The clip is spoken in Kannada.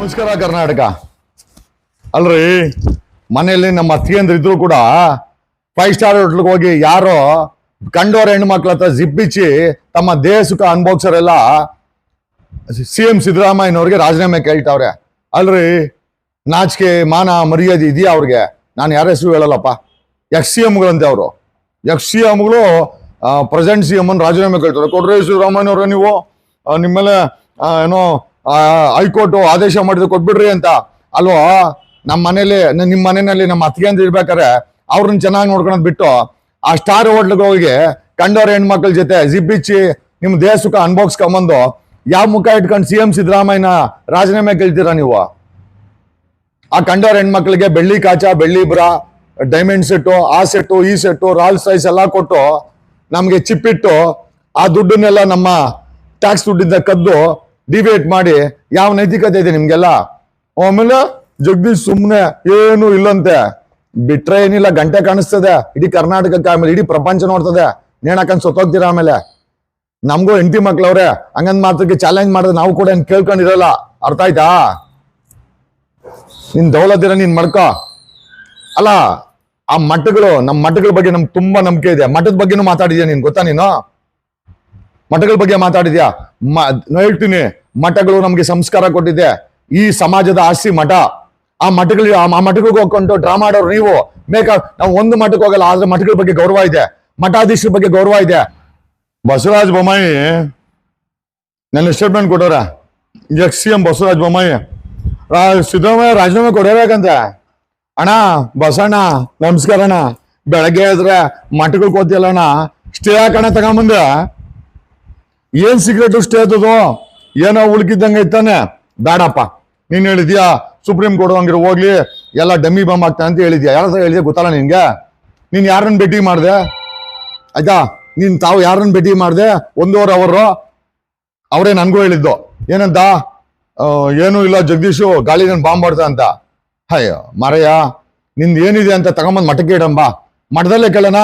ನಮಸ್ಕಾರ ಕರ್ನಾಟಕ. ಅಲ್ರಿ, ಮನೆಯಲ್ಲಿ ನಮ್ಮ ಅತ್ತಿಗೆಂದ್ರ ಇದ್ರು ಕೂಡ 5 ಸ್ಟಾರ್ ಹೋಟ್ಲಿಗೆ ಹೋಗಿ ಯಾರೋ ಕಂಡೋರ ಹೆಣ್ಮಕ್ಳ ಹತ್ರ ಜಿಪ್ಪಿಚ್ಚಿ ತಮ್ಮ ದೇಹ ಸುಖ ಅನುಭವಿಸೋರೆಲ್ಲ CM ಸಿದ್ದರಾಮಯ್ಯನವ್ರಿಗೆ ರಾಜೀನಾಮೆ ಕೇಳ್ತಾವ್ರೆ. ಅಲ್ರಿ, ನಾಚಿಕೆ ಮಾನ ಮರ್ಯಾದೆ ಇದೆಯಾ ಅವ್ರಿಗೆ? ನಾನು ಯಾರ ಹೆಸರು ಹೇಳಲ್ಲಪ್ಪ. CMಗಳಂತೆ ಅವರು. CMಗಳು ಪ್ರೆಸೆಂಟ್ CM ರಾಜೀನಾಮೆ ಕೇಳ್ತಾರೆ. ಕೊಡ್ರಿ ಸಿದ್ದರಾಮಯ್ಯನವ್ರೆ, ನೀವು ನಿಮ್ಮೇಲೆ ಏನೋ ಹೈಕೋರ್ಟ್ ಆದೇಶ ಮಾಡಿದ್ರೆ ಕೊಟ್ಬಿಡ್ರಿ ಅಂತ ಅಲ್ವಾ? ನಮ್ಮ ಮನೇಲಿ, ನಿಮ್ಮ ಮನೆಯಲ್ಲಿ ನಮ್ಮ ಅತ್ತಿಗೆ ಅಂತ ಇರ್ಬೇಕಾರೆ ಅವ್ರನ್ನ ಚೆನ್ನಾಗಿ ನೋಡ್ಕೊಳೋದ್ ಬಿಟ್ಟು ಆ ಸ್ಟಾರ್ ಹೋಟ್ಲಿಗೆ ಹೋಗಿ ಕಂಡೋರ ಹೆಣ್ಮಕ್ಳ ಜೊತೆ ಜಿಬ್ಬಿಚ್ಚಿ ನಿಮ್ ದೇಹ ಸುಖ ಅನ್ಭೋಗ್ಸ್ಕೊಂಬಂದು ಯಾವ ಮುಖ ಇಟ್ಕೊಂಡು CM ಸಿದ್ದರಾಮಯ್ಯನ ರಾಜೀನಾಮೆ ಕೇಳ್ತೀರಾ ನೀವು? ಆ ಕಂಡೋರ ಹೆಣ್ಮಕ್ಳಿಗೆ ಬೆಳ್ಳಿ ಕಾಚ, ಬೆಳ್ಳಿ ಬ್ರಾ, ಡೈಮಂಡ್ ಸೆಟ್ಟು, ಆ ಸೆಟ್ಟು, ಈ ಸೆಟ್ಟು, ರಾಲ್ಸ್ ರೈಸ್ ಎಲ್ಲ ಕೊಟ್ಟು ನಮ್ಗೆ ಚಿಪ್ಪಿಟ್ಟು ಆ ದುಡ್ಡನ್ನೆಲ್ಲ ನಮ್ಮ ಟ್ಯಾಕ್ಸ್ ದುಡ್ಡಿಂದ ಕದ್ದು ಡಿಬೇಟ್ ಮಾಡಿ ಯಾವ ನೈತಿಕತೆ ಇದೆ ನಿಮ್ಗೆಲ್ಲ? ಆಮೇಲೆ ಜಗದೀಶ್ ಸುಮ್ನೆ ಏನು ಇಲ್ಲಂತೆ, ಬಿಟ್ರೆ ಏನಿಲ್ಲ, ಗಂಟೆ ಕಾಣಿಸ್ತದೆ ಇಡೀ ಕರ್ನಾಟಕಕ್ಕೆ, ಆಮೇಲೆ ಇಡೀ ಪ್ರಪಂಚ ನೋಡ್ತದೆ. ನೇಣಾಕಂಡ್ ಸೊತ್ತೋಗ್ತೀರಾ. ಆಮೇಲೆ ನಮಗೂ ಹೆಂಡತಿ ಮಕ್ಳವ್ರೆ, ಹಂಗಂದ್ ಮಾತ್ರಕ್ಕೆ ಚಾಲೆಂಜ್ ಮಾಡಿದ್ರೆ ನಾವು ಕೂಡ ಕೇಳ್ಕೊಂಡಿರಲ್ಲ. ಅರ್ಥ ಆಯ್ತಾ? ನಿನ್ ದೌಲತ್ತಿರ ನೀನ್ ಮಾಡ್ಕೋ. ಅಲ್ಲ, ಆ ಮಠಗಳು, ನಮ್ಮ ಮಠಗಳ ಬಗ್ಗೆ ನಮ್ಗೆ ತುಂಬಾ ನಂಬಿಕೆ ಇದೆ. ಮಠದ ಬಗ್ಗೆನೂ ಮಾತಾಡಿದ್ಯಾ ನೀನ್, ಗೊತ್ತಾ? ನೀನು ಮಠಗಳ ಬಗ್ಗೆ ಮಾತಾಡಿದ್ಯಾ? ಹೇಳ್ತೀನಿ, ಮಠಗಳು ನಮ್ಗೆ ಸಂಸ್ಕಾರ ಕೊಟ್ಟಿದೆ. ಈ ಸಮಾಜದ ಆಸ್ತಿ ಮಠ. ಆ ಮಠಗಳಿಗೆ ಹೋಗ್ಕೊಂಡು ಡ್ರಾ ಮಾಡೋರು ನೀವು. ನಾವು ಒಂದು ಮಠಕ್ಕೆ ಹೋಗಲ್ಲ, ಆದ್ರೆ ಮಠಗಳ ಬಗ್ಗೆ ಗೌರವ ಇದೆ, ಮಠಾಧೀಶರ ಬಗ್ಗೆ ಗೌರವ ಇದೆ. ಬಸವರಾಜ ಬೊಮ್ಮಾಯಿ ನನ್ನ ಸ್ಟೇಟ್ಮೆಂಟ್ ಕೊಟ್ಟವ್ರ. CM ಬಸವರಾಜ ಬೊಮ್ಮಾಯಿ ಸಿದ್ದರಾಮಯ್ಯ ರಾಜೀನಾಮೆ ಕೊಡಬೇಕಂತೆ. ಅಣ್ಣ ಬಸಣ್ಣ ನಮಸ್ಕಾರ ಅಣ್ಣ. ಬೆಳಗ್ಗೆ ಇದ್ರೆ ಮಠಗಳಿಗೆ ಹೋಗ್ತಿಯಲ್ಲ ಅಣ್ಣ, ಸ್ಟೇ ಹಾಕಣ ತಗೊಂಬಂದೆ. ಏನ್ ಸಿಗರೇಟು ಸ್ಟೇ ಆಯ್ತದು? ಏನೋ ಉಳ್ಕಿದ್ದಂಗೆ ಇತ್ತಾನೆ. ಬೇಡಪ್ಪ, ನೀನ್ ಹೇಳಿದ್ಯಾ ಸುಪ್ರೀಂ ಕೋರ್ಟ್ ಹಂಗಿರೋ ಹೋಗ್ಲಿ, ಎಲ್ಲ ಡಮ್ಮಿ ಬಾಂಬ್ ಆಗ್ತಾ ಅಂತ ಹೇಳಿದ್ಯಾ. ಯಾರ ಹತ್ರ ಹೇಳಿದ್ಯಾ ಗೊತ್ತಲ್ಲ ನಿನ್ಗೆ? ನೀನ್ ಯಾರನ್ನ ಭೇಟಿ ಮಾಡ್ದೆ? ಆಯ್ತಾ, ತಾವು ಯಾರನ್ನ ಭೇಟಿ ಮಾಡ್ದೆ? 1 ಅವರ್ ಅವರೇ ನನ್ಗೂ ಹೇಳಿದ್ದು. ಏನಂತ? ಏನೂ ಇಲ್ಲ ಜಗದೀಶು, ಗಾಳಿ ನನ್ ಬಾಂಬ್ ಮಾಡ್ತಾ ಅಂತ. ಅಯ್ಯೋ ಮರಯ್ಯ, ನಿಂದ ಏನಿದೆ ಅಂತ ತಗೊಂಬಂದ್ ಮಠಕ್ಕೆ ಇಡಂಬ. ಮಠದಲ್ಲೇ ಕೇಳೋಣ.